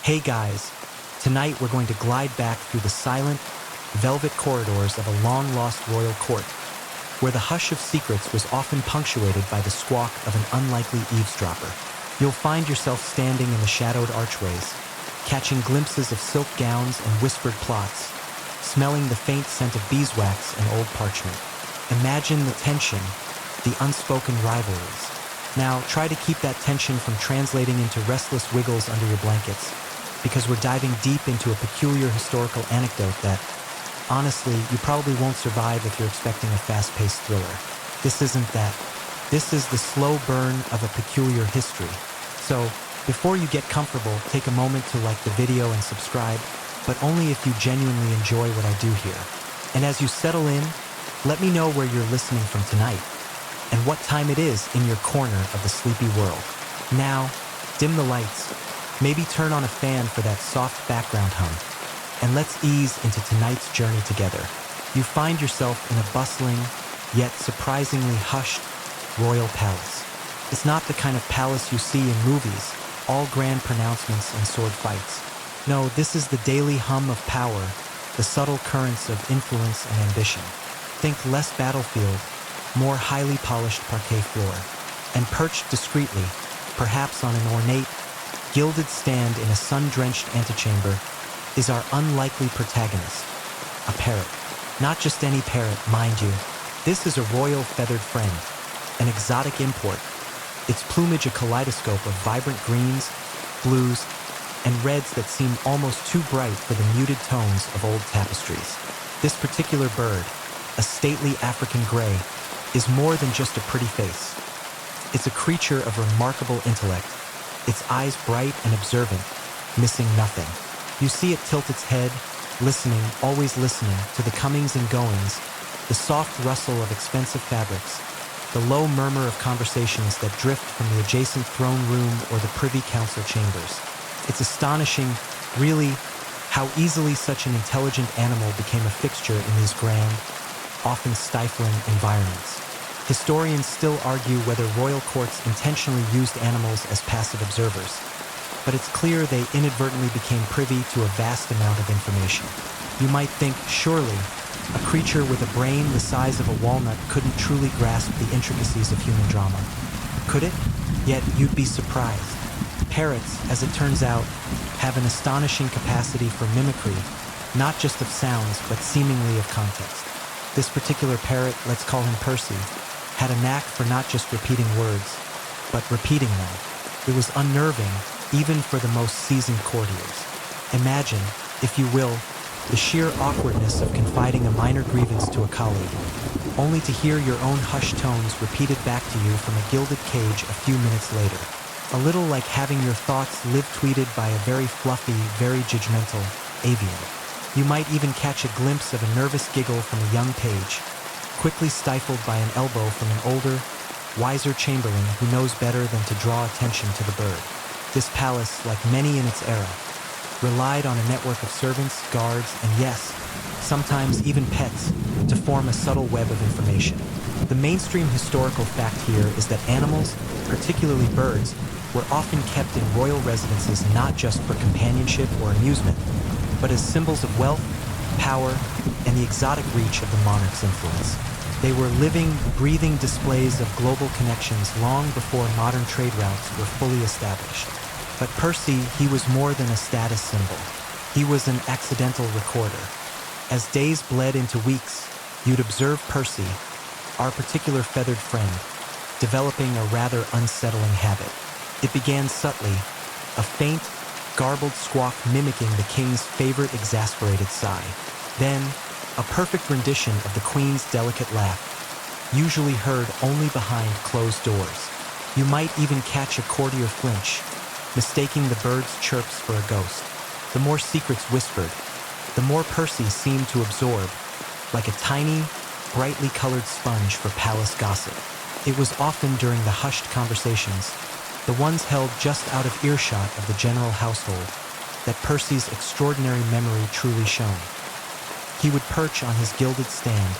Hey guys, tonight we're going to glide back through the silent, velvet corridors of a long-lost royal court, where the hush of secrets was often punctuated by the squawk of an unlikely eavesdropper. You'll find yourself standing in the shadowed archways, catching glimpses of silk gowns and whispered plots, smelling the faint scent of beeswax and old parchment. Imagine the tension, the unspoken rivalries. Now, try to keep that tension from translating into restless wiggles under your blankets, because we're diving deep into a peculiar historical anecdote that, honestly, you probably won't survive if you're expecting a fast-paced thriller. This isn't that. This is the slow burn of a peculiar history. So, before you get comfortable, take a moment to like the video and subscribe, but only if you genuinely enjoy what I do here. And as you settle in, let me know where you're listening from tonight, and what time it is in your corner of the sleepy world. Now, dim the lights, maybe turn on a fan for that soft background hum, and let's ease into tonight's journey together. You find yourself in a bustling, yet surprisingly hushed, royal palace. It's not the kind of palace you see in movies, all grand pronouncements and sword fights. No, this is the daily hum of power, the subtle currents of influence and ambition. Think less battlefield, more highly polished parquet floor, and perched discreetly, perhaps on an ornate, gilded stand in a sun-drenched antechamber, is our unlikely protagonist, a parrot. Not just any parrot, mind you. This is a royal feathered friend, an exotic import, its plumage a kaleidoscope of vibrant greens, blues, and reds that seem almost too bright for the muted tones of old tapestries. This particular bird, a stately African gray, is more than just a pretty face. It's a creature of remarkable intellect, its eyes bright and observant, missing nothing. You see it tilt its head, listening, always listening, to the comings and goings, the soft rustle of expensive fabrics, the low murmur of conversations that drift from the adjacent throne room or the Privy Council chambers. It's astonishing, really, how easily such an intelligent animal became a fixture in these grand, often stifling environments. Historians still argue whether royal courts intentionally used animals as passive observers, but it's clear they inadvertently became privy to a vast amount of information. You might think, surely, a creature with a brain the size of a walnut couldn't truly grasp the intricacies of human drama. Could it? Yet you'd be surprised. Parrots, as it turns out, have an astonishing capacity for mimicry, not just of sounds, but seemingly of context. This particular parrot, let's call him Percy, had a knack for not just repeating words, but repeating them. It was unnerving, even for the most seasoned courtiers. Imagine, if you will, the sheer awkwardness of confiding a minor grievance to a colleague, only to hear your own hushed tones repeated back to you from a gilded cage a few minutes later. A little like having your thoughts live-tweeted by a very fluffy, very judgmental avian. You might even catch a glimpse of a nervous giggle from a young page, quickly stifled by an elbow from an older, wiser chamberlain who knows better than to draw attention to the bird. This palace, like many in its era, relied on a network of servants, guards, and yes, sometimes even pets, to form a subtle web of information. The mainstream historical fact here is that animals, particularly birds, were often kept in royal residences not just for companionship or amusement, but as symbols of wealth, power, and the exotic reach of the monarch's influence. They were living, breathing displays of global connections long before modern trade routes were fully established. But Percy, he was more than a status symbol. He was an accidental recorder. As days bled into weeks, you'd observe Percy, our particular feathered friend, developing a rather unsettling habit. It began subtly, a faint, garbled squawk mimicking the king's favorite exasperated sigh. Then, a perfect rendition of the queen's delicate laugh, usually heard only behind closed doors. You might even catch a courtier flinch, mistaking the bird's chirps for a ghost. The more secrets whispered, the more Percy seemed to absorb, like a tiny, brightly colored sponge for palace gossip. It was often during the hushed conversations, the ones held just out of earshot of the general household, that Percy's extraordinary memory truly shone. He would perch on his gilded stand,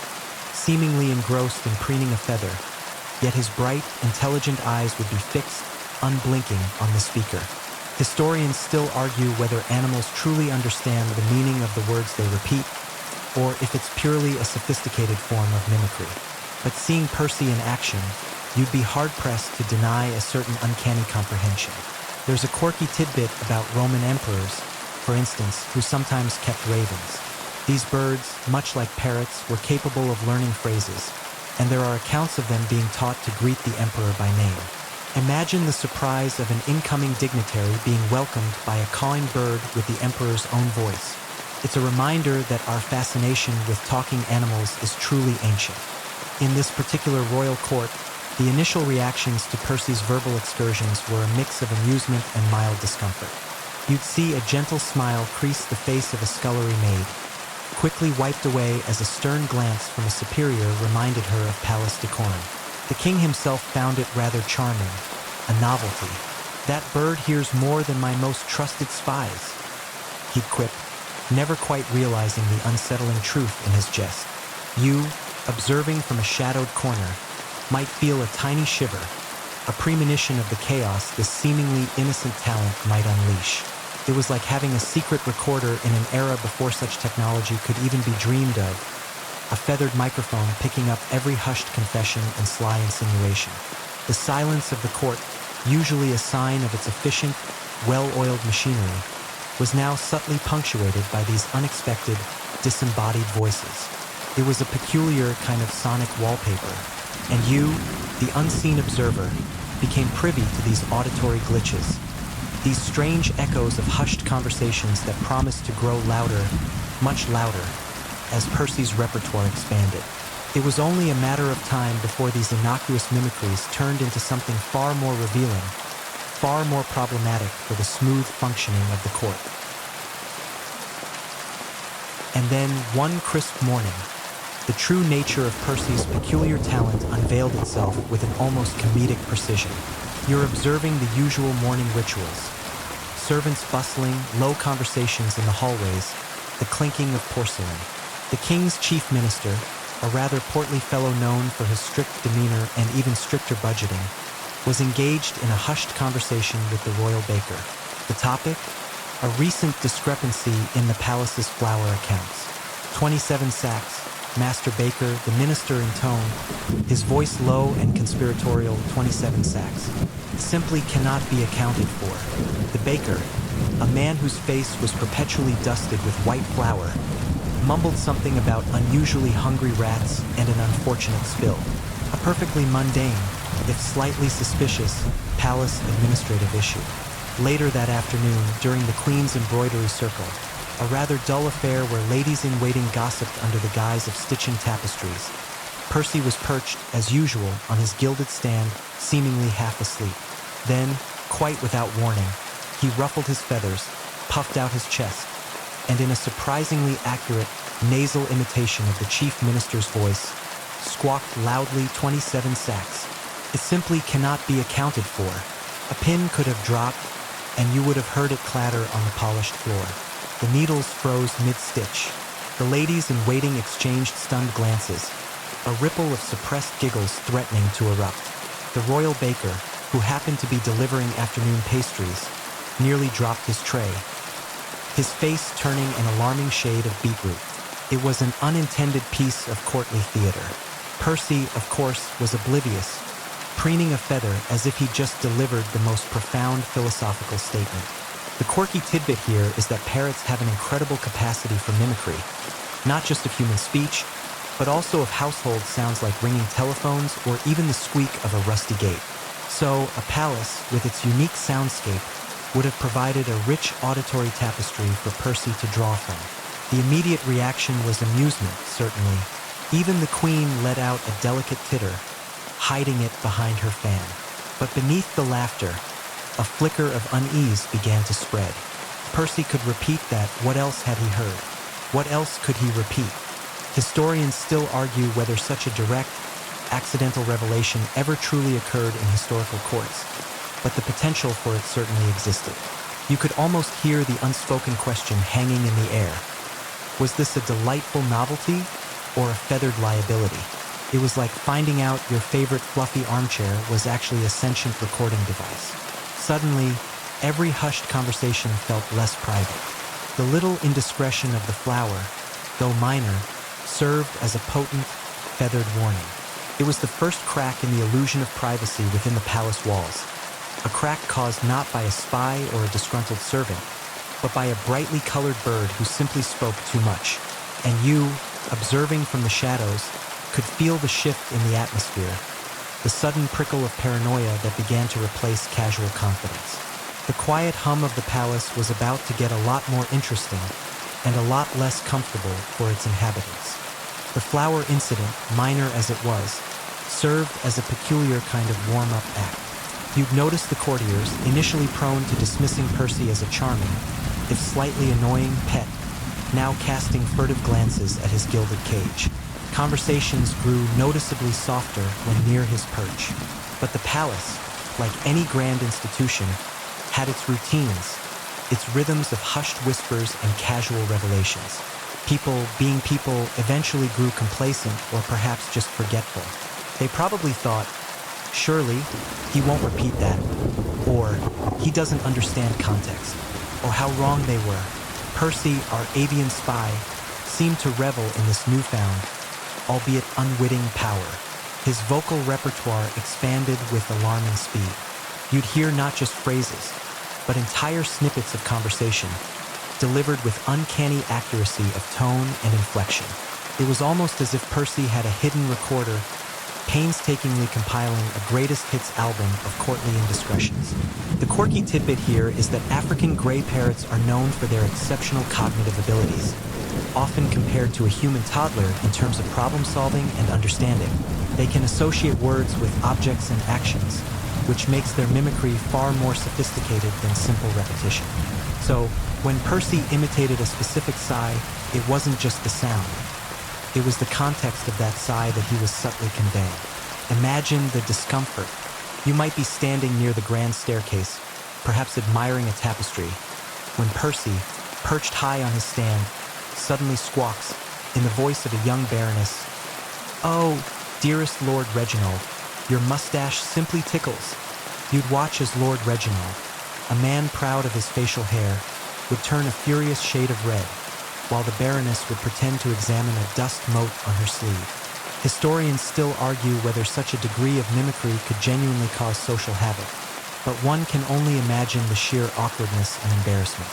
seemingly engrossed in preening a feather, yet his bright, intelligent eyes would be fixed, unblinking, on the speaker. Historians still argue whether animals truly understand the meaning of the words they repeat, or if it's purely a sophisticated form of mimicry. But seeing Percy in action, you'd be hard-pressed to deny a certain uncanny comprehension. There's a quirky tidbit about Roman emperors, for instance, who sometimes kept ravens. These birds, much like parrots, were capable of learning phrases, and there are accounts of them being taught to greet the emperor by name. Imagine the surprise of an incoming dignitary being welcomed by a cawing bird with the emperor's own voice. It's a reminder that our fascination with talking animals is truly ancient. In this particular royal court, the initial reactions to Percy's verbal excursions were a mix of amusement and mild discomfort. You'd see a gentle smile crease the face of a scullery maid, quickly wiped away as a stern glance from a superior reminded her of palace decorum. The king himself found it rather charming, a novelty. "That bird hears more than my most trusted spies," he'd quip, never quite realizing the unsettling truth in his jest. You, observing from a shadowed corner, might feel a tiny shiver, a premonition of the chaos this seemingly innocent talent might unleash. It was like having a secret recorder in an era before such technology could even be dreamed of, a feathered microphone picking up every hushed confession and sly insinuation. The silence of the court, usually a sign of its efficient, well-oiled machinery, was now subtly punctuated by these unexpected, disembodied voices. It was a peculiar kind of sonic wallpaper, and you, the unseen observer, became privy to these auditory glitches, these strange echoes of hushed conversations that promised to grow louder, much louder, as Percy's repertoire expanded. It was only a matter of time before these innocuous mimicries turned into something far more revealing, far more problematic for the smooth functioning of the court. And then, one crisp morning, the true nature of Percy's peculiar talent unveiled itself with an almost comedic precision. You're observing the usual morning rituals. Servants bustling, low conversations in the hallways, the clinking of porcelain. The king's chief minister, a rather portly fellow known for his strict demeanor and even stricter budgeting, was engaged in a hushed conversation with the royal baker. The topic? A recent discrepancy in the palace's flour accounts. 27 sacks, Master Baker, the minister in tone, his voice low and conspiratorial, 27 sacks. Simply cannot be accounted for. The baker, a man whose face was perpetually dusted with white flour, mumbled something about unusually hungry rats and an unfortunate spill. A perfectly mundane, if slightly suspicious, palace administrative issue. Later that afternoon, during the Queen's embroidery circle, a rather dull affair where ladies-in-waiting gossiped under the guise of stitching tapestries, Percy was perched, as usual, on his gilded stand, seemingly half asleep. Then, quite without warning, he ruffled his feathers, puffed out his chest, and in a surprisingly accurate, nasal imitation of the chief minister's voice, squawked loudly 27 sacks. It simply cannot be accounted for. A pin could have dropped, and you would have heard it clatter on the polished floor. The needles froze mid-stitch. The ladies in waiting exchanged stunned glances, a ripple of suppressed giggles threatening to erupt. The royal baker, who happened to be delivering afternoon pastries, nearly dropped his tray, his face turning an alarming shade of beetroot. It was an unintended piece of courtly theater. Percy, of course, was oblivious, preening a feather as if he'd just delivered the most profound philosophical statement. The quirky tidbit here is that parrots have an incredible capacity for mimicry, not just of human speech, but also of household sounds like ringing telephones or even the squeak of a rusty gate. So, a palace, with its unique soundscape, would have provided a rich auditory tapestry for Percy to draw from. The immediate reaction was amusement, certainly. Even the Queen let out a delicate titter, hiding it behind her fan. But beneath the laughter, a flicker of unease began to spread. Percy could repeat that. What else had he heard? What else could he repeat? Historians still argue whether such a direct, accidental revelation ever truly occurred in historical courts, but the potential for it certainly existed. You could almost hear the unspoken question hanging in the air. Was this a delightful novelty or a feathered liability? It was like finding out your favorite fluffy armchair was actually a sentient recording device. Suddenly, every hushed conversation felt less private. The little indiscretion of the flower, though minor, served as a potent, feathered warning. It was the first crack in the illusion of privacy within the palace walls, a crack caused not by a spy or a disgruntled servant, but by a brightly colored bird who simply spoke too much. And you, observing from the shadows, could feel the shift in the atmosphere, the sudden prickle of paranoia that began to replace casual confidence. The quiet hum of the palace was about to get a lot more interesting and a lot less comfortable for its inhabitants. The flower incident, minor as it was, served as a peculiar kind of warm-up act. You'd notice the courtiers, initially prone to dismissing Percy as a charming, if slightly annoying, pet, now casting furtive glances at his gilded cage. Conversations grew noticeably softer when near his perch. But the palace, like any grand institution, had its routines, its rhythms of hushed whispers and casual revelations. People, being people, eventually grew complacent or perhaps just forgetful. They probably thought, surely, he won't repeat that, or he doesn't understand context, or how wrong they were. Percy, our avian spy, seemed to revel in this newfound, albeit unwitting power. His vocal repertoire expanded with alarming speed. You'd hear not just phrases, but entire snippets of conversation, delivered with uncanny accuracy of tone and inflection. It was almost as if Percy had a hidden recorder, painstakingly compiling a greatest hits album of courtly indiscretions. The quirky tidbit here is that African gray parrots are known for their exceptional cognitive abilities, often compared to a human toddler in terms of problem solving and understanding. They can associate words with objects and actions, which makes their mimicry far more sophisticated than simple repetition. So, when Percy imitated a specific sigh, it wasn't just the sound. It was the context of that sigh that he was subtly conveying. Imagine the discomfort. You might be standing near the grand staircase, perhaps admiring a tapestry, when Percy, perched high on his stand, suddenly squawks, in the voice of a young baroness, "Oh, dearest Lord Reginald, your mustache simply tickles." You'd watch as Lord Reginald, a man proud of his facial hair, would turn a furious shade of red, while the Baroness would pretend to examine a dust mote on her sleeve. Historians still argue whether such a degree of mimicry could genuinely cause social havoc, but one can only imagine the sheer awkwardness and embarrassment.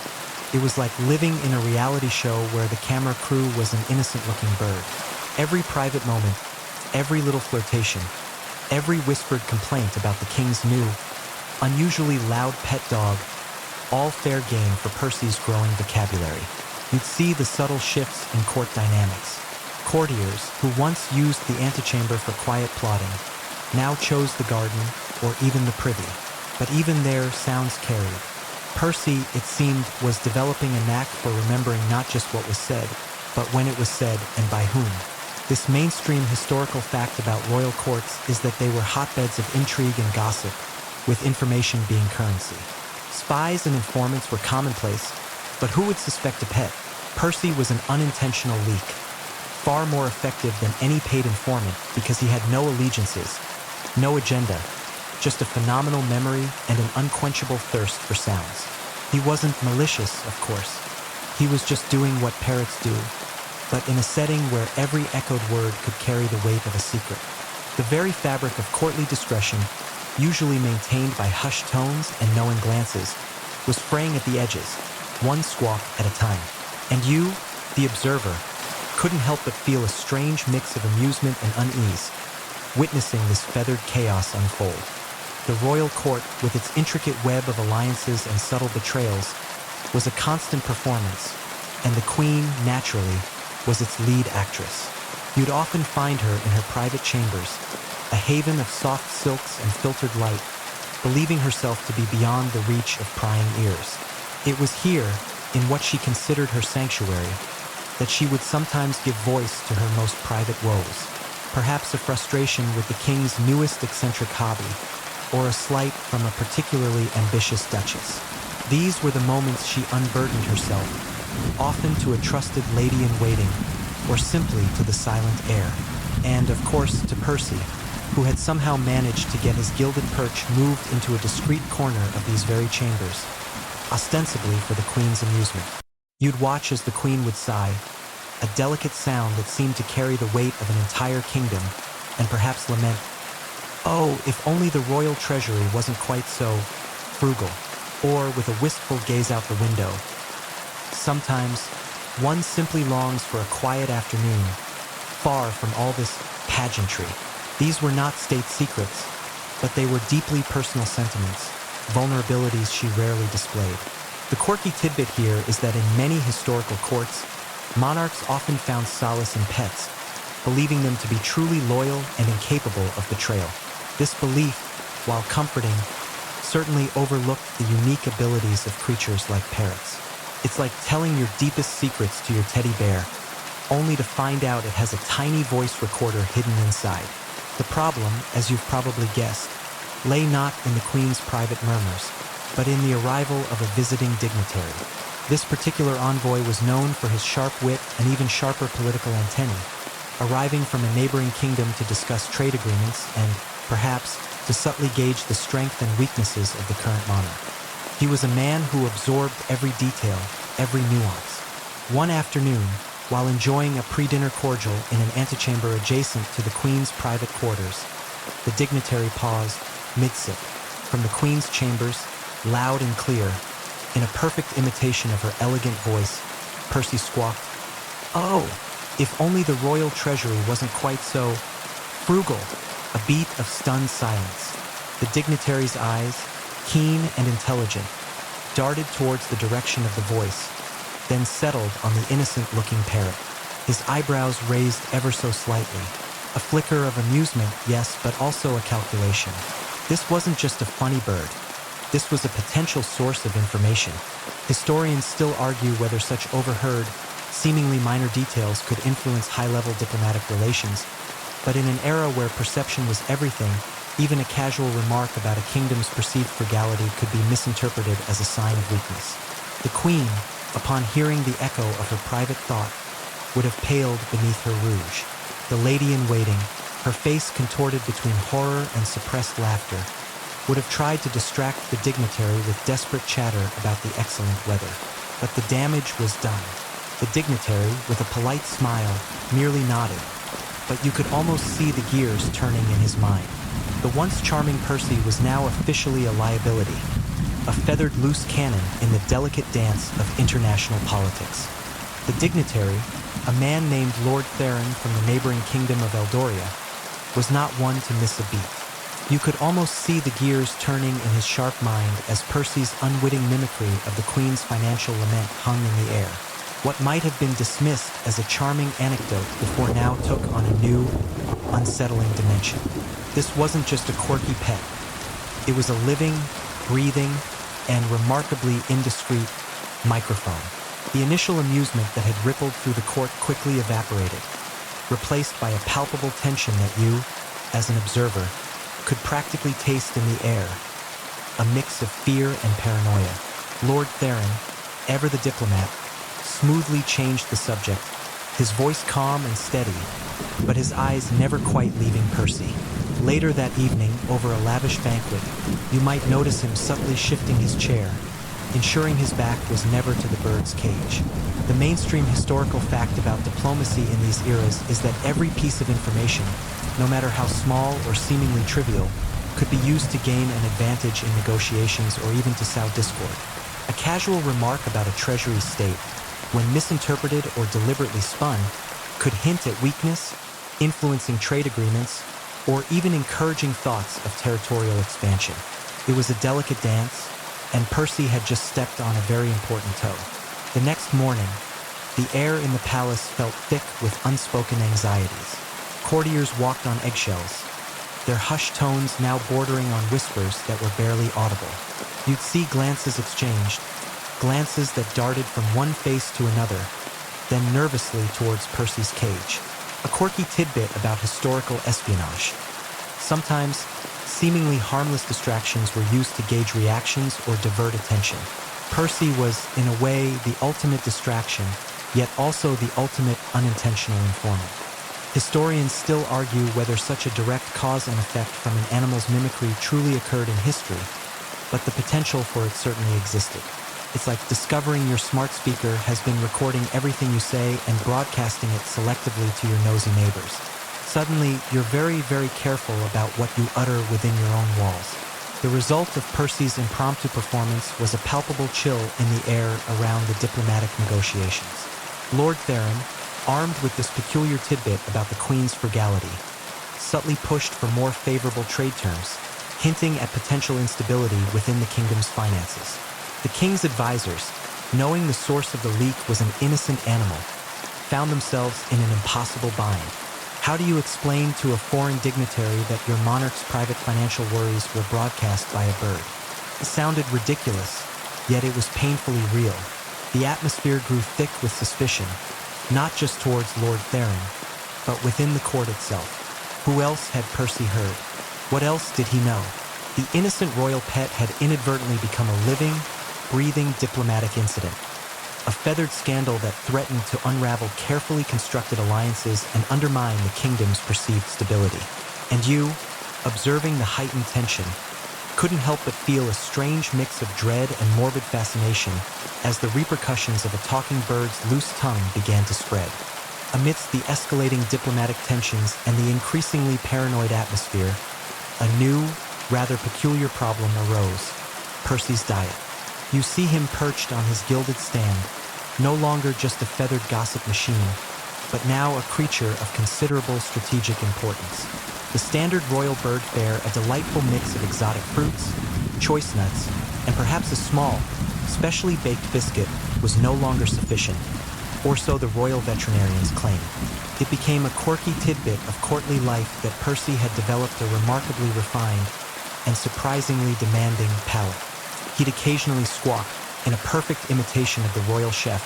It was like living in a reality show where the camera crew was an innocent-looking bird. Every private moment, every little flirtation, every whispered complaint about the king's new, unusually loud pet dog, all fair game for Percy's growing vocabulary. You'd see the subtle shifts in court dynamics. Courtiers, who once used the antechamber for quiet plotting, now chose the garden or even the privy. But even there, sounds carried. Percy, it seemed, was developing a knack for remembering not just what was said, but when it was said and by whom. This mainstream historical fact about royal courts is that they were hotbeds of intrigue and gossip, with information being currency. Spies and informants were commonplace, but who would suspect a pet? Percy was an unintentional leak, far more effective than any paid informant because he had no allegiances, no agenda, just a phenomenal memory and an unquenchable thirst for sounds. He wasn't malicious, of course. He was just doing what parrots do, but in a setting where every echoed word could carry the weight of a secret. The very fabric of courtly discretion, usually maintained by hushed tones and knowing glances, was fraying at the edges, one squawk at a time. And you, the observer, couldn't help but feel a strange mix of amusement and unease, witnessing this feathered chaos unfold. The royal court, with its intricate web of alliances and subtle betrayals, was a constant performance, and the queen, naturally, was its lead actress. You'd often find her in her private chambers, a haven of soft silks and filtered light, believing herself to be beyond the reach of prying ears. It was here, in what she considered her sanctuary, that she would sometimes give voice to her most private woes, perhaps a frustration with the king's newest eccentric hobby, or a slight from a particularly ambitious duchess. These were the moments she unburdened herself, often to a trusted lady-in-waiting, or simply to the silent heir. And, of course, to Percy, who had somehow managed to get his gilded perch moved into a discreet corner of these very chambers, ostensibly for the queen's amusement. You'd watch as the queen would sigh, a delicate sound that seemed to carry the weight of an entire kingdom, and perhaps lament, "Oh, if only the royal treasury wasn't quite so frugal," or with a wistful gaze out the window. Sometimes, one simply longs for a quiet afternoon, far from all this pageantry. These were not state secrets, but they were deeply personal sentiments, vulnerabilities she rarely displayed. The quirky tidbit here is that in many historical courts, monarchs often found solace in pets, believing them to be truly loyal and incapable of betrayal. This belief, while comforting, certainly overlooked the unique abilities of creatures like parrots. It's like telling your deepest secrets to your teddy bear, only to find out it has a tiny voice recorder hidden inside. The problem, as you've probably guessed, lay not in the queen's private murmurs, but in the arrival of a visiting dignitary. This particular envoy was known for his sharp wit and even sharper political antennae, arriving from a neighboring kingdom to discuss trade agreements and, perhaps, to subtly gauge the strength and weaknesses of the current monarch. He was a man who absorbed every detail, every nuance. One afternoon, while enjoying a pre-dinner cordial in an antechamber adjacent to the queen's private quarters, the dignitary paused, mid-sip. From the queen's chambers, loud and clear, in a perfect imitation of her elegant voice, Percy squawked, "Oh, if only the royal treasury wasn't quite so frugal." A beat of stunned silence. The dignitary's eyes, keen and intelligent, darted towards the direction of the voice, then settled on the innocent-looking parrot. His eyebrows raised ever so slightly. A flicker of amusement, yes, but also a calculation. This wasn't just a funny bird. This was a potential source of information. Historians still argue whether such overheard, seemingly minor details could influence high-level diplomatic relations, but in an era where perception was everything, even a casual remark about a kingdom's perceived frugality could be misinterpreted as a sign of weakness. The queen, upon hearing the echo of her private thought, would have paled beneath her rouge. The lady-in-waiting, her face contorted between horror and suppressed laughter, would have tried to distract the dignitary with desperate chatter about the excellent weather. But the damage was done. The dignitary, with a polite smile, merely nodded, but you could almost see the gears turning in his mind. The once charming Percy was now officially a liability, a feathered loose cannon in the delicate dance of international politics. The dignitary, a man named Lord Theron from the neighboring kingdom of Eldoria, was not one to miss a beat. You could almost see the gears turning in his sharp mind as Percy's unwitting mimicry of the queen's financial lament hung in the air. What might have been dismissed as a charming anecdote before now took on a new, unsettling dimension. This wasn't just a quirky pet. It was a living, breathing, and remarkably indiscreet microphone. The initial amusement that had rippled through the court quickly evaporated, replaced by a palpable tension that you, as an observer, could practically taste in the air, a mix of fear and paranoia. Lord Theron, ever the diplomat, smoothly changed the subject, his voice calm and steady, but his eyes never quite leaving Percy. Later that evening, over a lavish banquet, you might notice him subtly shifting his chair, ensuring his back was never to the bird's cage. The mainstream historical fact about diplomacy in these eras is that every piece of information, no matter how small or seemingly trivial, could be used to gain an advantage in negotiations or even to sow discord. A casual remark about a treasury state, when misinterpreted or deliberately spun, could hint at weakness, influencing trade agreements, or even encouraging thoughts of territorial expansion. It was a delicate dance, and Percy had just stepped on a very important toe. The next morning, the air in the palace felt thick with unspoken anxieties. Courtiers walked on eggshells, their hushed tones now bordering on whispers that were barely audible. You'd see glances exchanged, glances that darted from one face to another, then nervously towards Percy's cage. A quirky tidbit about historical espionage. Sometimes, seemingly harmless distractions were used to gauge reactions or divert attention. Percy was, in a way, the ultimate distraction, yet also the ultimate unintentional informant. Historians still argue whether such a direct cause and effect from an animal's mimicry truly occurred in history, but the potential for it certainly existed. It's like discovering your smart speaker has been recording everything you say and broadcasting it selectively to your nosy neighbors. Suddenly, you're very, very careful about what you utter within your own walls. The result of Percy's impromptu performance was a palpable chill in the air around the diplomatic negotiations. Lord Theron, armed with this peculiar tidbit about the Queen's frugality, subtly pushed for more favorable trade terms, hinting at potential instability within the kingdom's finances. The king's advisors, knowing the source of the leak was an innocent animal, found themselves in an impossible bind. How do you explain to a foreign dignitary that your monarch's private financial worries were broadcast by a bird? It sounded ridiculous, yet it was painfully real. The atmosphere grew thick with suspicion, not just towards Lord Theron, but within the court itself. Who else had Percy heard? What else did he know? The innocent royal pet had inadvertently become a living, breathing diplomatic incident. A feathered scandal that threatened to unravel carefully constructed alliances and undermine the kingdom's perceived stability. And you, observing the heightened tension, couldn't help but feel a strange mix of dread and morbid fascination as the repercussions of a talking bird's loose tongue began to spread. Amidst the escalating diplomatic tensions and the increasingly paranoid atmosphere, a new, rather peculiar problem arose: Percy's diet. You see him perched on his gilded stand, no longer just a feathered gossip machine, but now a creature of considerable strategic importance. The standard royal bird fare, a delightful mix of exotic fruits, choice nuts, and perhaps a small, specially baked biscuit, was no longer sufficient, or so the royal veterinarians claimed. It became a quirky tidbit of courtly life that Percy had developed a remarkably refined and surprisingly demanding palate. He'd occasionally squawk, in a perfect imitation of the royal chef,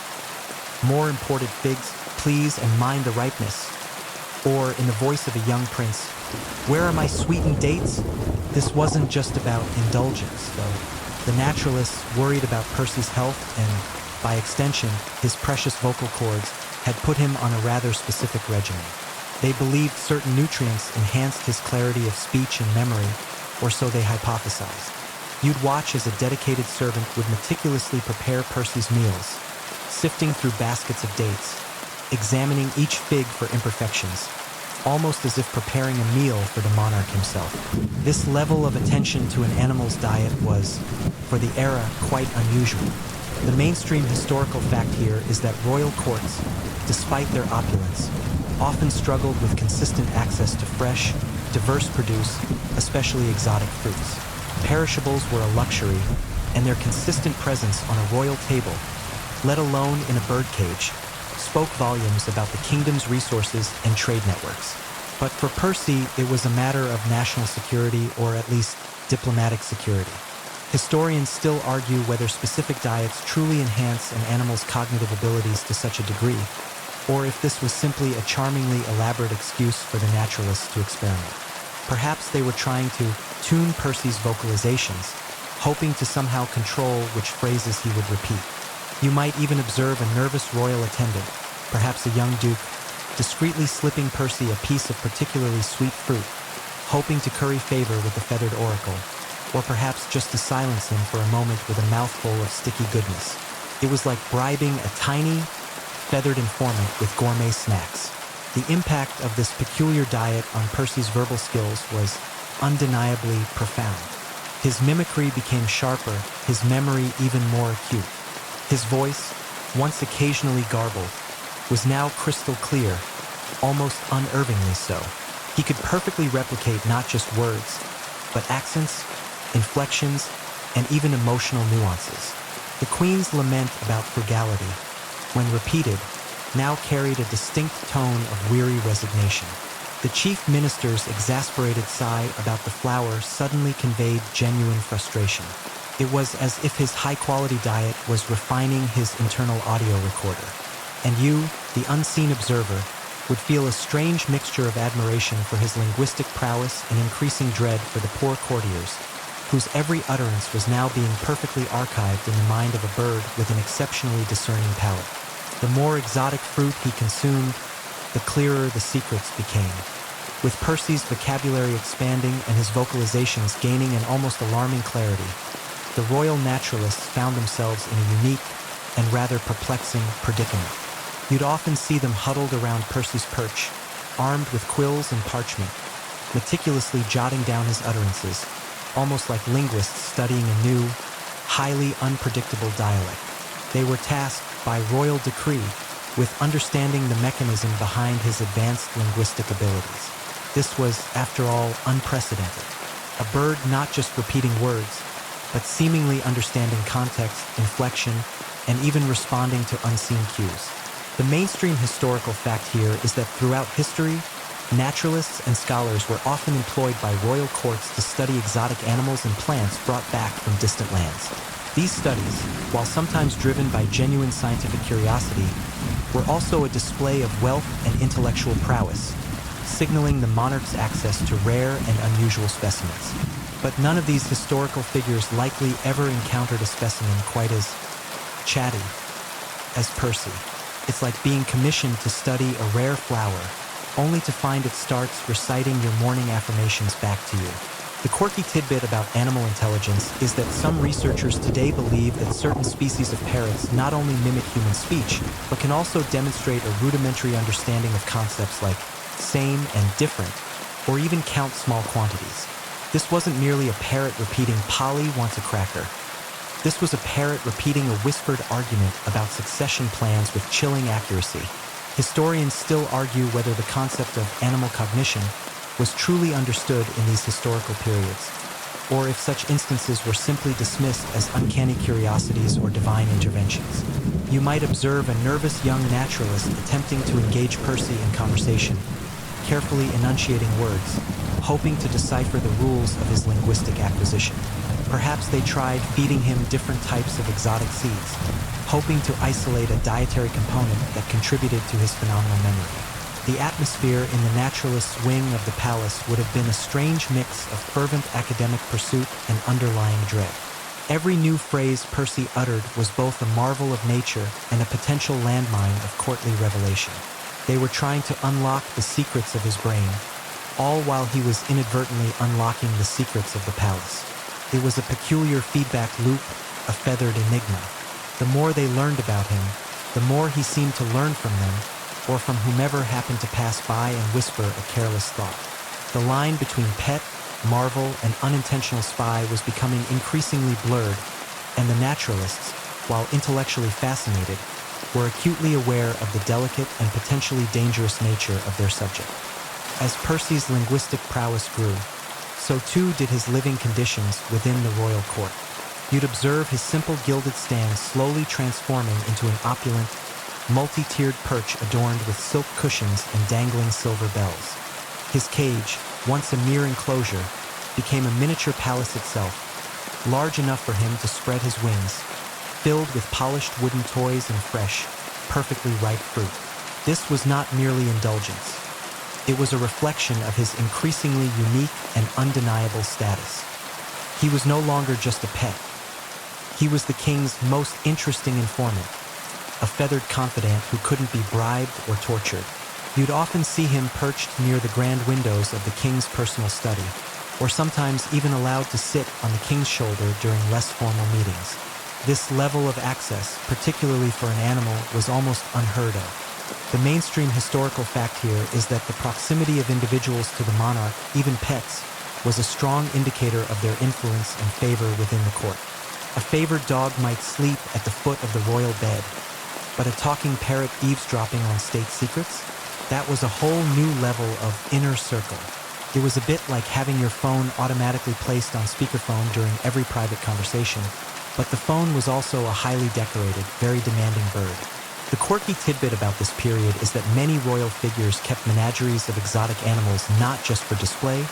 "More imported figs, please, and mind the ripeness." Or, in the voice of a young prince, "Where are my sweetened dates?" This wasn't just about indulgence, though. The naturalists, worried about Percy's health and, by extension, his precious vocal cords, had put him on a rather specific regimen. They believed certain nutrients enhanced his clarity of speech and memory, or so they hypothesized. You'd watch as a dedicated servant would meticulously prepare Percy's meals, sifting through baskets of dates, examining each fig for imperfections, almost as if preparing a meal for the monarch himself. This level of attention to an animal's diet was, for the era, quite unusual. The mainstream historical fact here is that royal courts, despite their opulence, often struggled with consistent access to fresh, diverse produce, especially exotic fruits. Perishables were a luxury, and their consistent presence on a royal table, let alone in a birdcage, spoke volumes about the kingdom's resources and trade networks. But for Percy, it was a matter of national security, or at least diplomatic security. Historians still argue whether specific diets truly enhance an animal's cognitive abilities to such a degree, or if this was simply a charmingly elaborate excuse for the naturalists to experiment. Perhaps they were trying to tune Percy's vocalizations, hoping to somehow control which phrases he would repeat. You might even observe a nervous royal attendant, perhaps a young duke, discreetly slipping Percy a piece of particularly sweet fruit, hoping to curry favor with the feathered oracle, or perhaps just to silence him for a moment with a mouthful of sticky goodness. It was like bribing a tiny, feathered informant with gourmet snacks. The impact of this peculiar diet on Percy's verbal skills was undeniably profound. His mimicry became sharper, his memory even more acute. His voice, once occasionally garbled, was now crystal clear, almost unervingly so. He could perfectly replicate not just words, but accents, inflections, and even emotional nuances. The Queen's lament about frugality, when repeated, now carried a distinct tone of weary resignation. The chief minister's exasperated sigh about the flour suddenly conveyed genuine frustration. It was as if his high-quality diet was refining his internal audio recorder. And you, the unseen observer, would feel a strange mixture of admiration for his linguistic prowess and increasing dread for the poor courtiers, whose every utterance was now being perfectly archived in the mind of a bird with an exceptionally discerning palate. The more exotic fruit he consumed, the clearer the secrets became. With Percy's vocabulary expanding and his vocalizations gaining an almost alarming clarity, the royal naturalists found themselves in a unique and rather perplexing predicament. You'd often see them huddled around Percy's perch, armed with quills and parchment, meticulously jotting down his utterances, almost like linguists studying a new, highly unpredictable dialect. They were tasked by royal decree with understanding the mechanism behind his advanced linguistic abilities. This was, after all, unprecedented. A bird not just repeating words, but seemingly understanding context, inflection, and even responding to unseen cues. The mainstream historical fact here is that throughout history, naturalists and scholars were often employed by royal courts to study exotic animals and plants brought back from distant lands. These studies, while sometimes driven by genuine scientific curiosity, were also a display of wealth and intellectual prowess, signaling the monarch's access to rare and unusual specimens. But none of these historical figures likely ever encountered a specimen quite as chatty as Percy. It's like being commissioned to study a rare flower, only to find it starts reciting your morning affirmations back to you. The quirky tidbit about animal intelligence is that some researchers today believe that certain species of parrots not only mimic human speech, but can also demonstrate a rudimentary understanding of concepts like same and different, or even count small quantities. This wasn't merely a parrot repeating "Polly wants a cracker." This was a parrot repeating a whispered argument about succession plans with chilling accuracy. Historians still argue whether the concept of animal cognition was truly understood in these historical periods, or if such instances were simply dismissed as uncanny curiosities or divine interventions. You might observe a nervous young naturalist attempting to engage Percy in conversation, carefully enunciating words, hoping to decipher the rules of his linguistic acquisition. Perhaps they tried feeding him different types of exotic seeds, hoping to isolate a dietary component that contributed to his phenomenal memory. The atmosphere in the naturalist's wing of the palace would have been a strange mix of fervent academic pursuit and underlying dread. Every new phrase Percy uttered was both a marvel of nature and a potential landmine of courtly revelation. They were trying to unlock the secrets of his brain, all while he was inadvertently unlocking the secrets of the palace. It was a peculiar feedback loop, a feathered enigma. The more they learned about him, the more he seemed to learn from them, or from whomever happened to pass by and whisper a careless thought. The line between pet, marvel, and unintentional spy was becoming increasingly blurred, and the naturalists, while intellectually fascinated, were acutely aware of the delicate and potentially dangerous nature of their subject. As Percy's linguistic prowess grew, so too did his living conditions within the royal court. You'd observe his simple gilded stand slowly transforming into an opulent, multi-tiered perch adorned with silk cushions and dangling silver bells. His cage, once a mere enclosure, became a miniature palace itself, large enough for him to spread his wings, filled with polished wooden toys and fresh, perfectly ripe fruit. This was not merely indulgence. It was a reflection of his increasingly unique and undeniable status. He was no longer just a pet. He was the king's most interesting informant, a feathered confidant who couldn't be bribed or tortured. You'd often see him perched near the grand windows of the king's personal study, or sometimes even allowed to sit on the king's shoulder during less formal meetings. This level of access, particularly for an animal, was almost unheard of. The mainstream historical fact here is that the proximity of individuals to the monarch, even pets, was a strong indicator of their influence and favor within the court. A favored dog might sleep at the foot of the royal bed, but a talking parrot eavesdropping on state secrets? That was a whole new level of inner circle. It was a bit like having your phone automatically placed on speakerphone during every private conversation, but the phone was also a highly decorated, very demanding bird. The quirky tidbit about this period is that many royal figures kept menageries of exotic animals not just for display,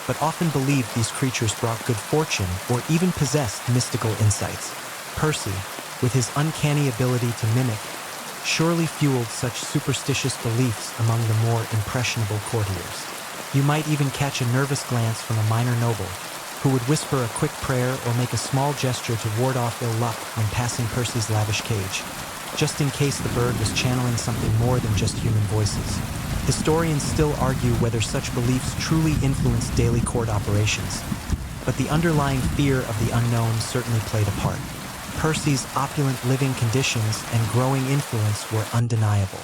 but often believed these creatures brought good fortune or even possessed mystical insights. Percy, with his uncanny ability to mimic, surely fueled such superstitious beliefs among the more impressionable courtiers. You might even catch a nervous glance from a minor noble, who would whisper a quick prayer or make a small gesture to ward off ill luck when passing Percy's lavish cage, just in case the bird was channeling something more than just human voices. Historians still argue whether such beliefs truly influenced daily court operations, but the underlying fear of the unknown certainly played a part. Percy's opulent living conditions and growing influence were undeniable.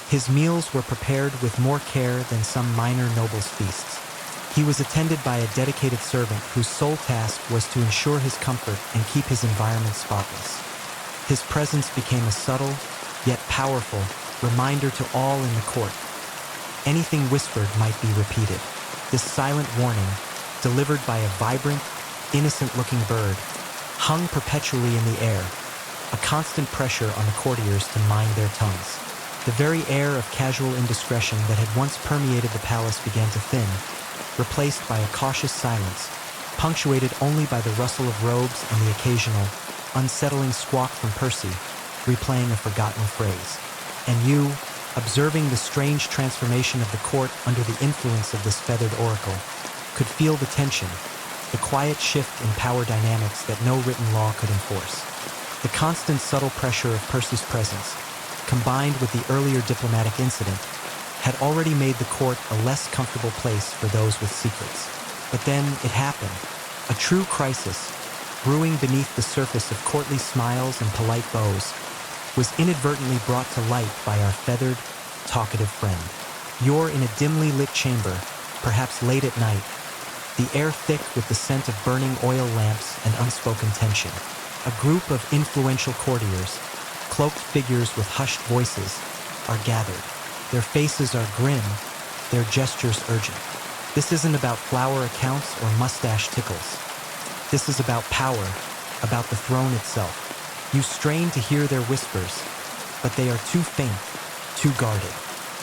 His meals were prepared with more care than some minor noble's feasts. He was attended by a dedicated servant whose sole task was to ensure his comfort and keep his environment spotless. His presence became a subtle, yet powerful, reminder to all in the court. Anything whispered might be repeated. This silent warning, delivered by a vibrant, innocent-looking bird, hung perpetually in the air, a constant pressure on the courtiers to mind their tongues. The very air of casual indiscretion that had once permeated the palace began to thin, replaced by a cautious silence, punctuated only by the rustle of robes and the occasional, unsettling squawk from Percy, replaying a forgotten phrase. And you, observing the strange transformation of the court under the influence of this feathered oracle, could feel the tension, the quiet shift in power dynamics that no written law could enforce. The constant subtle pressure of Percy's presence, combined with the earlier diplomatic incident, had already made the court a less comfortable place for those with secrets. But then it happened, a true crisis, brewing beneath the surface of courtly smiles and polite bows, was inadvertently brought to light by our feathered, talkative friend. You're in a dimly lit chamber, perhaps late at night, the air thick with the scent of burning oil lamps and unspoken tension. A group of influential courtiers, cloaked figures with hushed voices, are gathered. Their faces are grim, their gestures urgent. This isn't about flower accounts or mustache tickles. This is about power, about the throne itself. You strain to hear their whispers, but they are too faint, too guarded.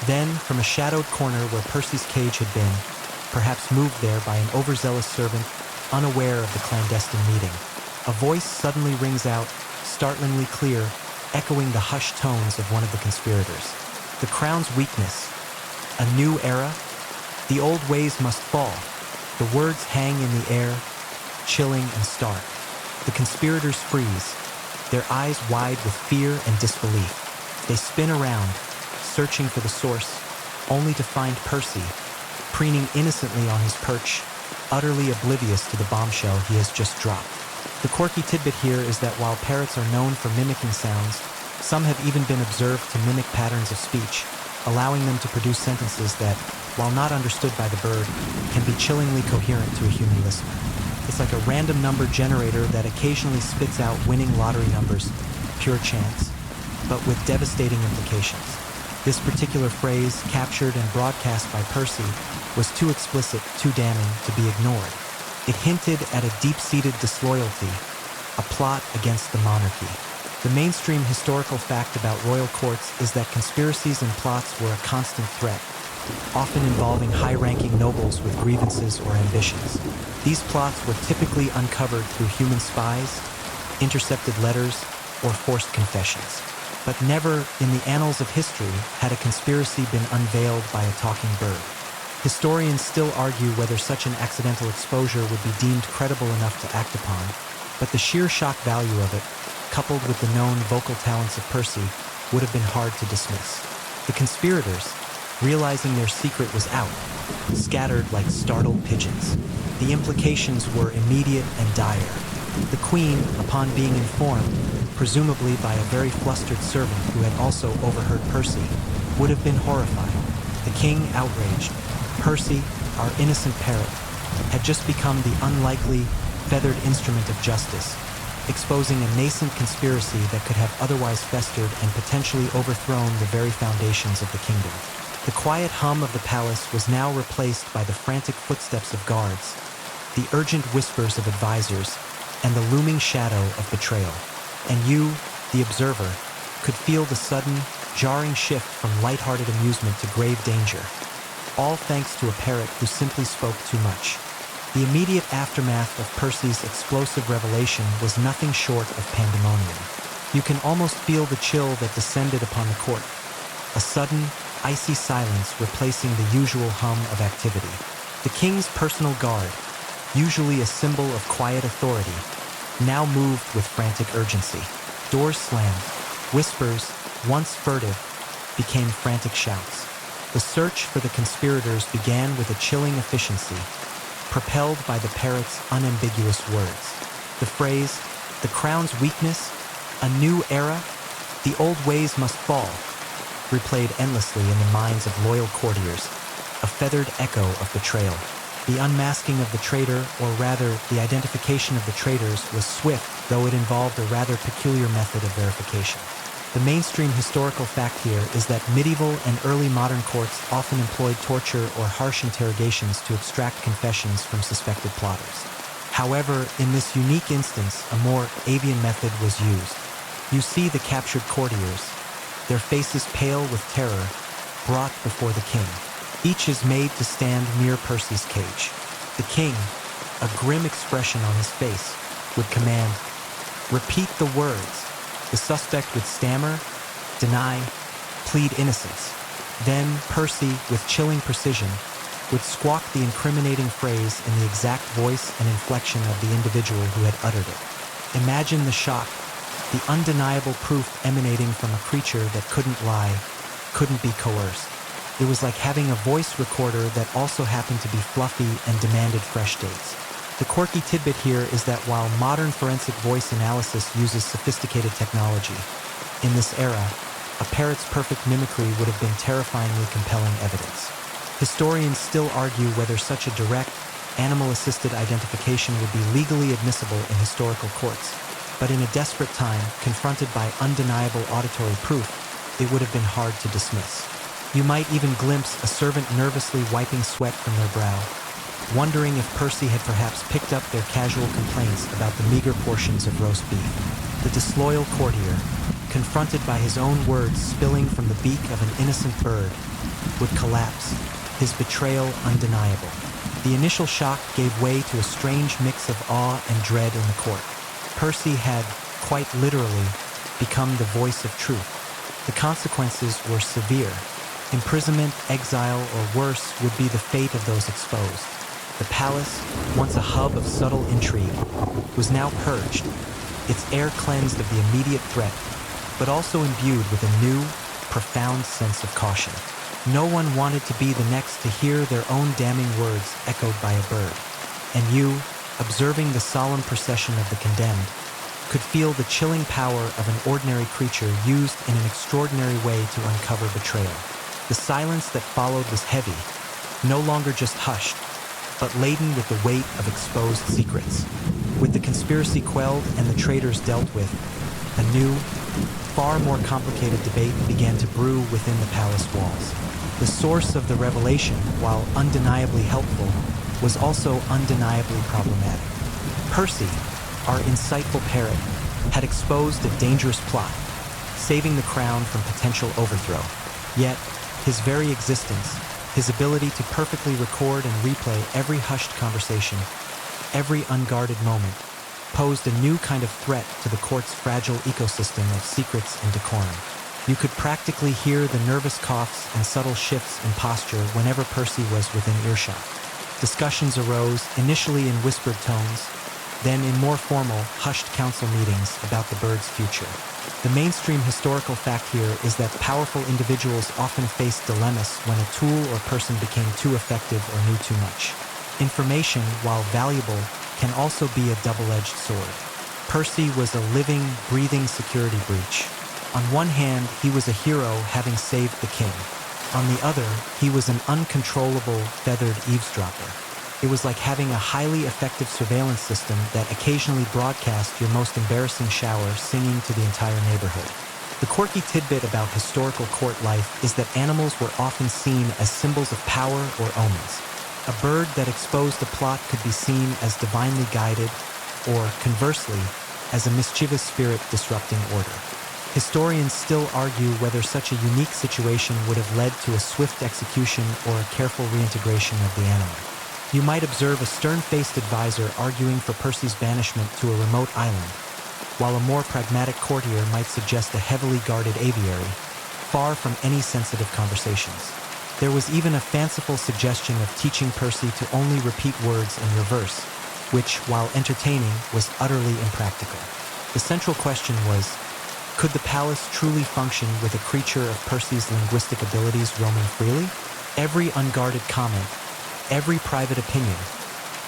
Then, from a shadowed corner where Percy's cage had been, perhaps moved there by an overzealous servant, unaware of the clandestine meeting, a voice suddenly rings out, startlingly clear, echoing the hushed tones of one of the conspirators. The crown's weakness. A new era? The old ways must fall. The words hang in the air, chilling and stark. The conspirators freeze, their eyes wide with fear and disbelief. They spin around, searching for the source, only to find Percy, preening innocently on his perch, utterly oblivious to the bombshell he has just dropped. The quirky tidbit here is that while parrots are known for mimicking sounds, some have even been observed to mimic patterns of speech, allowing them to produce sentences that, while not understood by the bird, can be chillingly coherent to a human listener. It's like a random number generator that occasionally spits out winning lottery numbers, pure chance, but with devastating implications. This particular phrase, captured and broadcast by Percy, was too explicit, too damning to be ignored. It hinted at a deep-seated disloyalty, a plot against the monarchy. The mainstream historical fact about royal courts is that conspiracies and plots were a constant threat, often involving high-ranking nobles with grievances or ambitions. These plots were typically uncovered through human spies, intercepted letters, or forced confessions. But never, in the annals of history, had a conspiracy been unveiled by a talking bird. Historians still argue whether such an accidental exposure would be deemed credible enough to act upon, but the sheer shock value of it, coupled with the known vocal talents of Percy, would have been hard to dismiss. The conspirators, realizing their secret was out, scattered like startled pigeons. The implications were immediate and dire. The queen, upon being informed, presumably by a very flustered servant who had also overheard Percy, would have been horrified. The king outraged. Percy, our innocent parrot, had just become the unlikely, feathered instrument of justice, exposing a nascent conspiracy that could have otherwise festered and potentially overthrown the very foundations of the kingdom. The quiet hum of the palace was now replaced by the frantic footsteps of guards, the urgent whispers of advisors, and the looming shadow of betrayal. And you, the observer, could feel the sudden, jarring shift from lighthearted amusement to grave danger, all thanks to a parrot who simply spoke too much. The immediate aftermath of Percy's explosive revelation was nothing short of pandemonium. You can almost feel the chill that descended upon the court, a sudden, icy silence replacing the usual hum of activity. The king's personal guard, usually a symbol of quiet authority, now moved with frantic urgency. Doors slammed. Whispers, once furtive, became frantic shouts. The search for the conspirators began with a chilling efficiency, propelled by the parrot's unambiguous words. The phrase, "The crown's weakness, a new era, the old ways must fall," replayed endlessly in the minds of loyal courtiers, a feathered echo of betrayal. The unmasking of the traitor, or rather, the identification of the traitors, was swift, though it involved a rather peculiar method of verification. The mainstream historical fact here is that medieval and early modern courts often employed torture or harsh interrogations to extract confessions from suspected plotters. However, in this unique instance, a more avian method was used. You see the captured courtiers, their faces pale with terror, brought before the king. Each is made to stand near Percy's cage. The king, a grim expression on his face, would command, "Repeat the words." The suspect would stammer, deny, plead innocence. Then Percy, with chilling precision, would squawk the incriminating phrase in the exact voice and inflection of the individual who had uttered it. Imagine the shock, the undeniable proof emanating from a creature that couldn't lie, couldn't be coerced. It was like having a voice recorder that also happened to be fluffy and demanded fresh dates. The quirky tidbit here is that while modern forensic voice analysis uses sophisticated technology, in this era, a parrot's perfect mimicry would have been terrifyingly compelling evidence. Historians still argue whether such a direct, animal-assisted identification would be legally admissible in historical courts, but in a desperate time, confronted by undeniable auditory proof, it would have been hard to dismiss. You might even glimpse a servant nervously wiping sweat from their brow, wondering if Percy had perhaps picked up their casual complaints about the meager portions of roast beef. The disloyal courtier, confronted by his own words spilling from the beak of an innocent bird, would collapse, his betrayal undeniable. The initial shock gave way to a strange mix of awe and dread in the court. Percy had, quite literally, become the voice of truth. The consequences were severe. Imprisonment, exile, or worse would be the fate of those exposed. The palace, once a hub of subtle intrigue, was now purged, its air cleansed of the immediate threat, but also imbued with a new, profound sense of caution. No one wanted to be the next to hear their own damning words echoed by a bird. And you, observing the solemn procession of the condemned, could feel the chilling power of an ordinary creature used in an extraordinary way to uncover betrayal. The silence that followed was heavy, no longer just hushed, but laden with the weight of exposed secrets. With the conspiracy quelled and the traitors dealt with, a new, far more complicated debate began to brew within the palace walls. The source of the revelation, while undeniably helpful, was also undeniably problematic. Percy, our insightful parrot, had exposed a dangerous plot, saving the crown from potential overthrow. Yet, his very existence, his ability to perfectly record and replay every hushed conversation, every unguarded moment, posed a new kind of threat to the court's fragile ecosystem of secrets and decorum. You could practically hear the nervous coughs and subtle shifts in posture whenever Percy was within earshot. Discussions arose, initially in whispered tones, then in more formal, hushed council meetings about the bird's future. The mainstream historical fact here is that powerful individuals often faced dilemmas when a tool or person became too effective or knew too much. Information, while valuable, can also be a double-edged sword. Percy was a living, breathing security breach. On one hand, he was a hero having saved the king. On the other, he was an uncontrollable, feathered eavesdropper. It was like having a highly effective surveillance system that occasionally broadcast your most embarrassing shower singing to the entire neighborhood. The quirky tidbit about historical court life is that animals were often seen as symbols of power or omens. A bird that exposed a plot could be seen as divinely guided, or, conversely, as a mischievous spirit disrupting order. Historians still argue whether such a unique situation would have led to a swift execution or a careful reintegration of the animal. You might observe a stern-faced advisor arguing for Percy's banishment to a remote island, while a more pragmatic courtier might suggest a heavily guarded aviary, far from any sensitive conversations. There was even a fanciful suggestion of teaching Percy to only repeat words in reverse, which, while entertaining, was utterly impractical. The central question was, Could the palace truly function with a creature of Percy's linguistic abilities roaming freely? Every unguarded comment, every private opinion,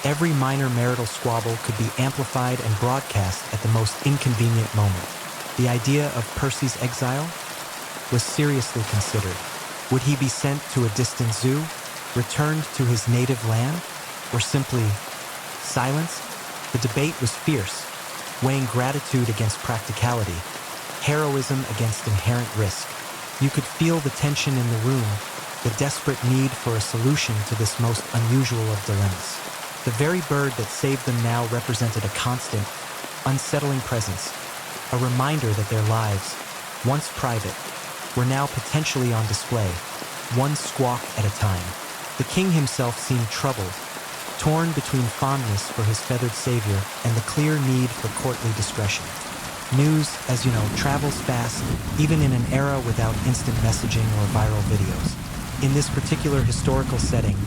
every minor marital squabble could be amplified and broadcast at the most inconvenient moment. The idea of Percy's exile was seriously considered. Would he be sent to a distant zoo, returned to his native land, or simply silenced? The debate was fierce, weighing gratitude against practicality, heroism against inherent risk. You could feel the tension in the room, the desperate need for a solution to this most unusual of dilemmas. The very bird that saved them now represented a constant, unsettling presence, a reminder that their lives, once private, were now potentially on display, one squawk at a time. The king himself seemed troubled, torn between fondness for his feathered savior and the clear need for courtly discretion. News, as you know, travels fast, even in an era without instant messaging or viral videos. In this particular historical setting,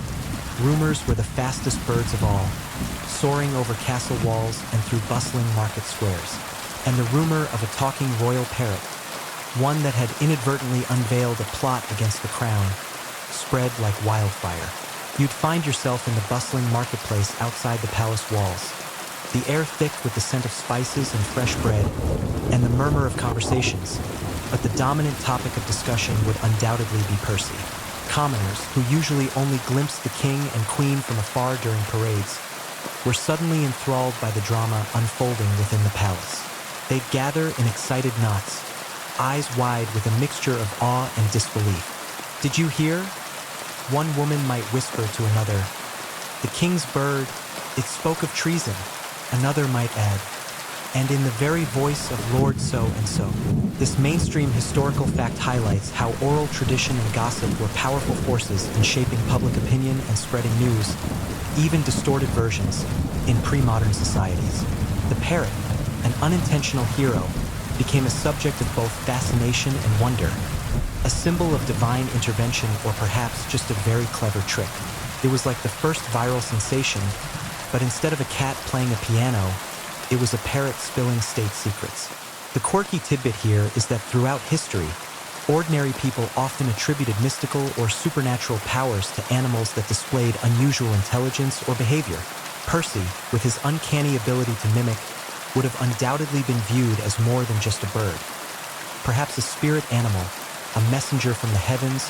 rumors were the fastest birds of all, soaring over castle walls and through bustling market squares. And the rumor of a talking royal parrot, one that had inadvertently unveiled a plot against the crown, spread like wildfire. You'd find yourself in the bustling marketplace outside the palace walls, the air thick with the scent of spices and fresh bread, and the murmur of conversations. But the dominant topic of discussion would undoubtedly be Percy. Commoners, who usually only glimpsed the king and queen from afar during parades, were suddenly enthralled by the drama unfolding within the palace. They'd gather in excited knots, eyes wide with a mixture of awe and disbelief. "Did you hear?" One woman might whisper to another. "The king's bird, it spoke of treason," another might add. "And in the very voice of Lord so-and-so." This mainstream historical fact highlights how oral tradition and gossip were powerful forces in shaping public opinion and spreading news, even distorted versions, in pre-modern societies. The parrot, an unintentional hero, became a subject of both fascination and wonder, a symbol of divine intervention or perhaps just a very clever trick. It was like the first viral sensation, but instead of a cat playing a piano, it was a parrot spilling state secrets. The quirky tidbit here is that throughout history, ordinary people often attributed mystical or supernatural powers to animals that displayed unusual intelligence or behavior. Percy, with his uncanny ability to mimic, would have undoubtedly been viewed as more than just a bird. Perhaps a spirit animal, a messenger from the heavens,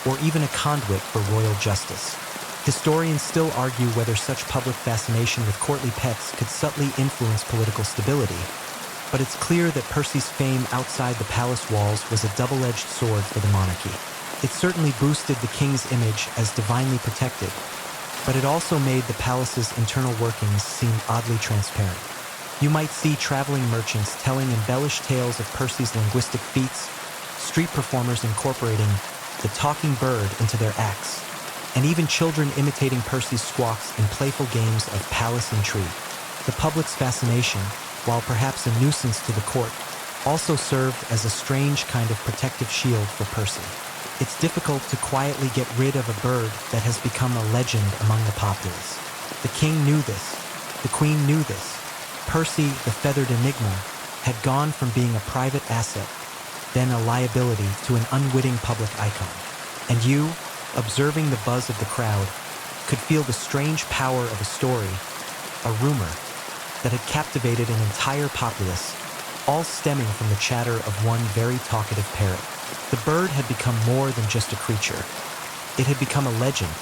or even a conduit for royal justice. Historians still argue whether such public fascination with courtly pets could subtly influence political stability, but it's clear that Percy's fame outside the palace walls was a double-edged sword for the monarchy. It certainly boosted the king's image as divinely protected, but it also made the palace's internal workings seem oddly transparent. You might see traveling merchants telling embellished tales of Percy's linguistic feats, street performers incorporating the talking bird into their acts, and even children imitating Percy's squawks in playful games of palace intrigue. The public's fascination, while perhaps a nuisance to the court, also served as a strange kind of protective shield for Percy. It's difficult to quietly get rid of a bird that has become a legend among the populace. The king knew this. The queen knew this. Percy, the feathered enigma, had gone from being a private asset, then a liability, to an unwitting public icon. And you, observing the buzz of the crowd, could feel the strange power of a story, a rumor, that had captivated an entire populace, all stemming from the chatter of one very talkative parrot. The bird had become more than just a creature. It had become a legend,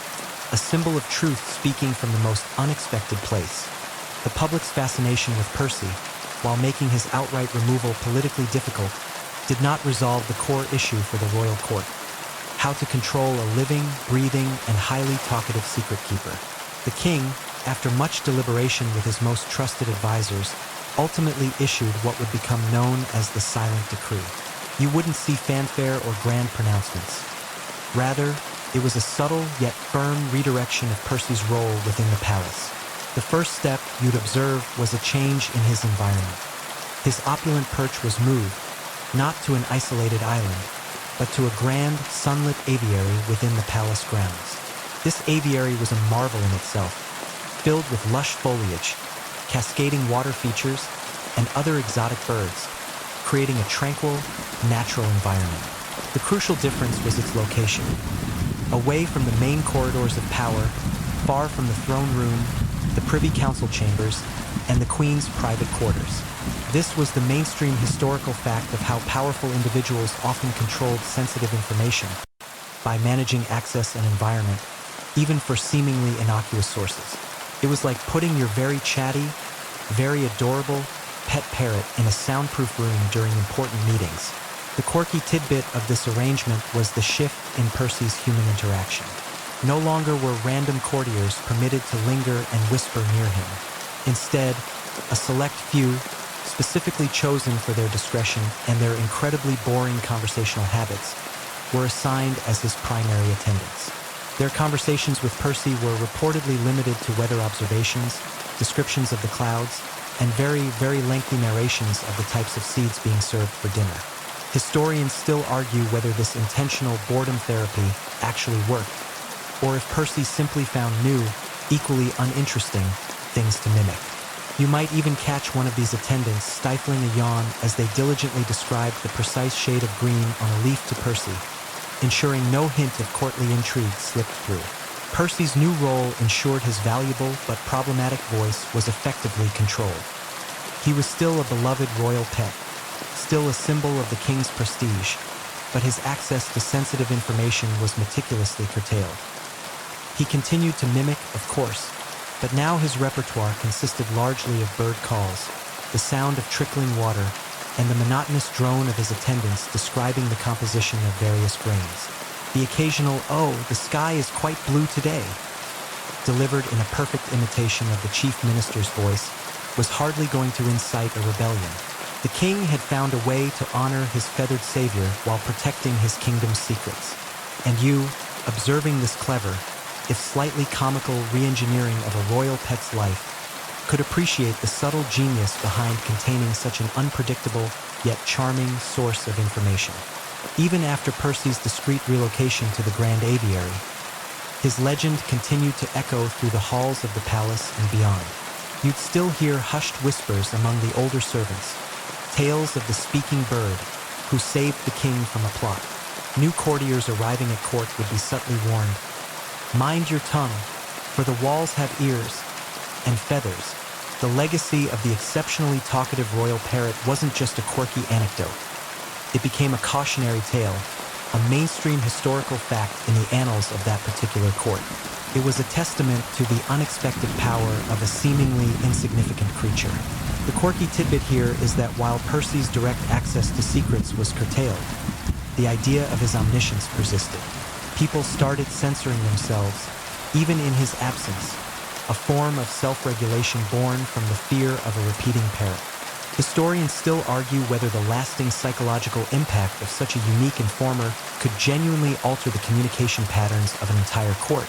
a symbol of truth speaking from the most unexpected place. The public's fascination with Percy, while making his outright removal politically difficult, did not resolve the core issue for the royal court: how to control a living, breathing, and highly talkative secret keeper. The king, after much deliberation with his most trusted advisors, ultimately issued what would become known as the Silent Decree. You wouldn't see fanfare or grand pronouncements. Rather, it was a subtle yet firm redirection of Percy's role within the palace. The first step you'd observe was a change in his environment. His opulent perch was moved, not to an isolated island, but to a grand, sunlit aviary within the palace grounds. This aviary was a marvel in itself, filled with lush foliage, cascading water features, and other exotic birds, creating a tranquil, natural environment. The crucial difference was its location. Away from the main corridors of power, far from the throne room, the Privy Council chambers, and the Queen's private quarters. This was the mainstream historical fact of how powerful individuals often controlled sensitive information by managing access and environment, even for seemingly innocuous sources. It was like putting your very chatty, very adorable pet parrot in a soundproof room during important meetings. The quirky tidbit of this arrangement was the shift in Percy's human interaction. No longer were random courtiers permitted to linger and whisper near him. Instead, a select few, specifically chosen for their discretion and their incredibly boring conversational habits, were assigned as his primary attendants. Their conversations with Percy were reportedly limited to weather observations, descriptions of the clouds, and very, very lengthy narrations of the types of seeds being served for dinner. Historians still argue whether this intentional boredom therapy actually worked, or if Percy simply found new, equally uninteresting things to mimic. You might even catch one of these attendants stifling a yawn as they diligently described the precise shade of green on a leaf to Percy, ensuring no hint of courtly intrigue slipped through. Percy's new role ensured his valuable but problematic voice was effectively controlled. He was still a beloved royal pet, still a symbol of the king's prestige, but his access to sensitive information was meticulously curtailed. He continued to mimic, of course, but now his repertoire consisted largely of bird calls, the sound of trickling water, and the monotonous drone of his attendants describing the composition of various grains. The occasional, "Oh, the sky is quite blue today," delivered in a perfect imitation of the chief minister's voice, was hardly going to incite a rebellion. The king had found a way to honor his feathered savior while protecting his kingdom's secrets. And you, observing this clever, if slightly comical re-engineering of a royal pet's life, could appreciate the subtle genius behind containing such an unpredictable yet charming source of information. Even after Percy's discreet relocation to the Grand Aviary, his legend continued to echo through the halls of the palace and beyond. You'd still hear hushed whispers among the older servants, tales of the speaking bird who saved the king from a plot. New courtiers arriving at court would be subtly warned, "Mind your tongue, for the walls have ears," and feathers. The legacy of the exceptionally talkative royal parrot wasn't just a quirky anecdote. It became a cautionary tale, a mainstream historical fact in the annals of that particular court. It was a testament to the unexpected power of a seemingly insignificant creature. The quirky tidbit here is that while Percy's direct access to secrets was curtailed, the idea of his omniscience persisted. People started censoring themselves, even in his absence, a form of self-regulation born from the fear of a repeating parrot. Historians still argue whether the lasting psychological impact of such a unique informer could genuinely alter the communication patterns of an entire court.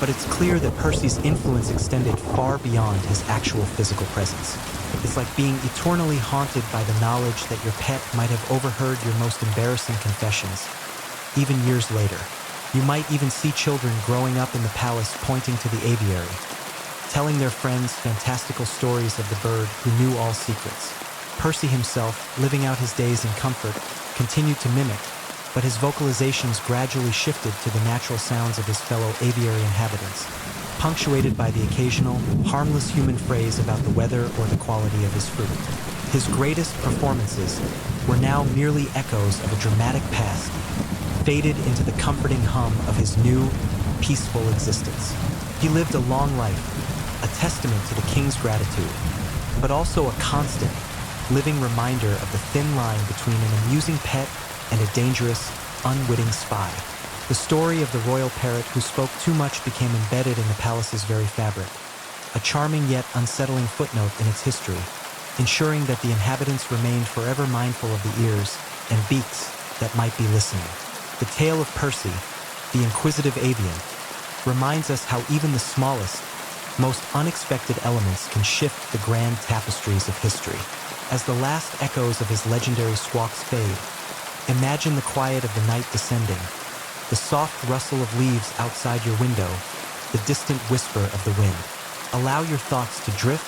But it's clear that Percy's influence extended far beyond his actual physical presence. It's like being eternally haunted by the knowledge that your pet might have overheard your most embarrassing confessions, even years later. You might even see children growing up in the palace pointing to the aviary, telling their friends fantastical stories of the bird who knew all secrets. Percy himself, living out his days in comfort, continued to mimic, but his vocalizations gradually shifted to the natural sounds of his fellow aviary inhabitants, punctuated by the occasional, harmless human phrase about the weather or the quality of his fruit. His greatest performances were now merely echoes of a dramatic past, faded into the comforting hum of his new, peaceful existence. He lived a long life, a testament to the king's gratitude, but also a constant, living reminder of the thin line between an amusing pet and a dangerous, unwitting spy. The story of the royal parrot who spoke too much became embedded in the palace's very fabric, a charming yet unsettling footnote in its history, ensuring that the inhabitants remained forever mindful of the ears and beaks that might be listening. The tale of Percy, the inquisitive avian, reminds us how even the smallest, most unexpected elements can shift the grand tapestries of history. As the last echoes of his legendary squawks fade, imagine the quiet of the night descending, the soft rustle of leaves outside your window, the distant whisper of the wind. Allow your thoughts to drift,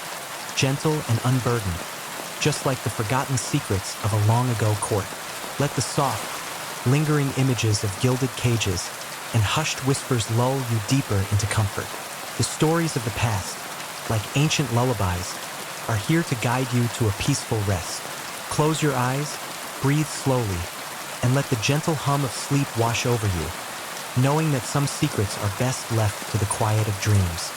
gentle and unburdened, just like the forgotten secrets of a long-ago court. Let the soft, lingering images of gilded cages and hushed whispers lull you deeper into comfort. The stories of the past, like ancient lullabies, are here to guide you to a peaceful rest. Close your eyes, breathe slowly, and let the gentle hum of sleep wash over you, knowing that some secrets are best left to the quiet of dreams.